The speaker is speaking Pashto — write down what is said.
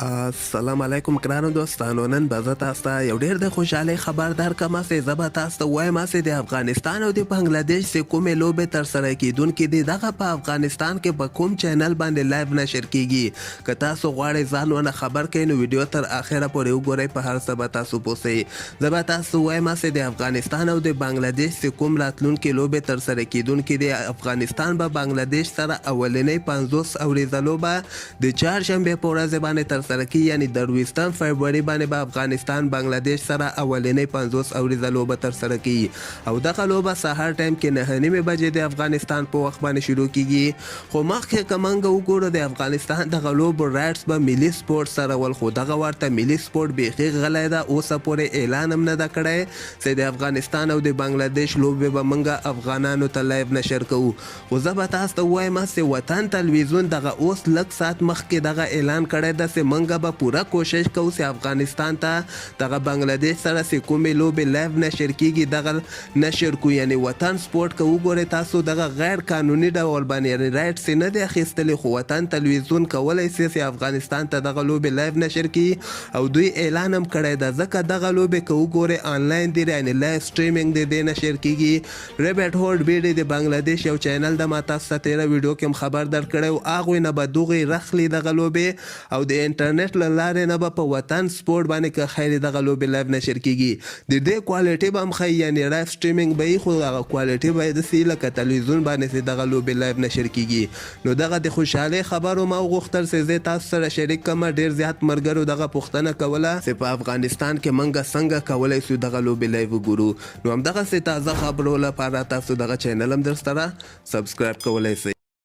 السلام علیکم ګرانو دوستانو. نن به زه تاسو ته یو ډېر د خوشحالۍ خبر درکړم چې زه به تاسو ته وایم چې د افغانستان او د بنګلادیش چې کومې لوبې ترسره کیدونکې دي دغه په افغانستان کې په کوم چینل باندې لایو نشر کیږي. که تاسو غواړئ ځان ونه خبر کړئ نو ویډیو تر اخره پورې وګورئ، په هر څه به تاسو پوه شئ. زه به تاسو وایم چې د افغانستان او د بنګلادیش چې کوم راتلونکې لوبې ترسره کیدونکې دي. افغانستان به بنګلادیش سره اولنۍ 50 اوریزه لوبه د چهارشنبې په ورځ باندې ترسره کی، یعنی د 20 فبرवरी باندې به افغانستان بنگلادیش سره اولنۍ 50 اوریزه لوبه ترسره کی او دغه لوبه سهار ټایم کې 9:30 بجې د افغانستان په وخت باندې شروع کیږي. خو مخکې که موږ وګورو د افغانستان دغه لوبو رایټس به ملي سپورټ سره ول، خو دغه ورته ملي سپورټ بیخي غلی ده، اوسه پورې اعلان هم نه ده کړی چې د افغانستان او د بنگلادیش لوبې به موږ افغانانو ته لایو نشر کوو. خو زه به تاسو ته وایم چې وطن تلویزیون دغه اوس لږ ساعت مخکې دغه اعلان کړی ده چې موږ به پوره کوشش کوو چې افغانستان ته دغه بنگلادیش سره چې کومې لوبې لایو نشر کیږي دغه نشر کو. یعنی وطن سپورټ که وګورئ تاسو دغه غیر قانوني ډول باندې یعنی رایټس یې نه دی اخیستلی، خو وطن تلویزیون کولی شي چې افغانستان ته دغه لوبې لایو نشر کړي او دوی اعلان هم کړی ده. ځکه دغه لوبې که وګورئ آنلاین دي، یعنی لایو سټریمینګ دی دی نشر کیږي. ریبټ هولډ بیډي د بنگلادیش یو چینل د ما تاسو ته تیره ویډیو کې هم خبر درکړی و، هغوی نه به دغې رخلي دغه لوبې او د انټرنیټ له لارې نه به په وطن سپورټ باندې که خیر دغه لوبې لایو نشر کیږي. د دې کوالټي به هم ښایي، یعنی لایو سټریمینګ به وي، خو هغه کوالټي به یې داسې لکه تلویزیون باندې چې دغه لوبې لایو نشر کیږي. نو دغه د خوشحالۍ خبرو ما وغوښتل چې زه تاسو سره شریک کړم. ډېر زیات ملګرو دغه پوښتنه کوله چې په افغانستان کې موږ څنګه کولی شو دغه لوبې لایو وګورو. نو همدغسې تازه خبرو لپاره تاسو دغه چینل هم در سره سبسکرایب کولی شئ.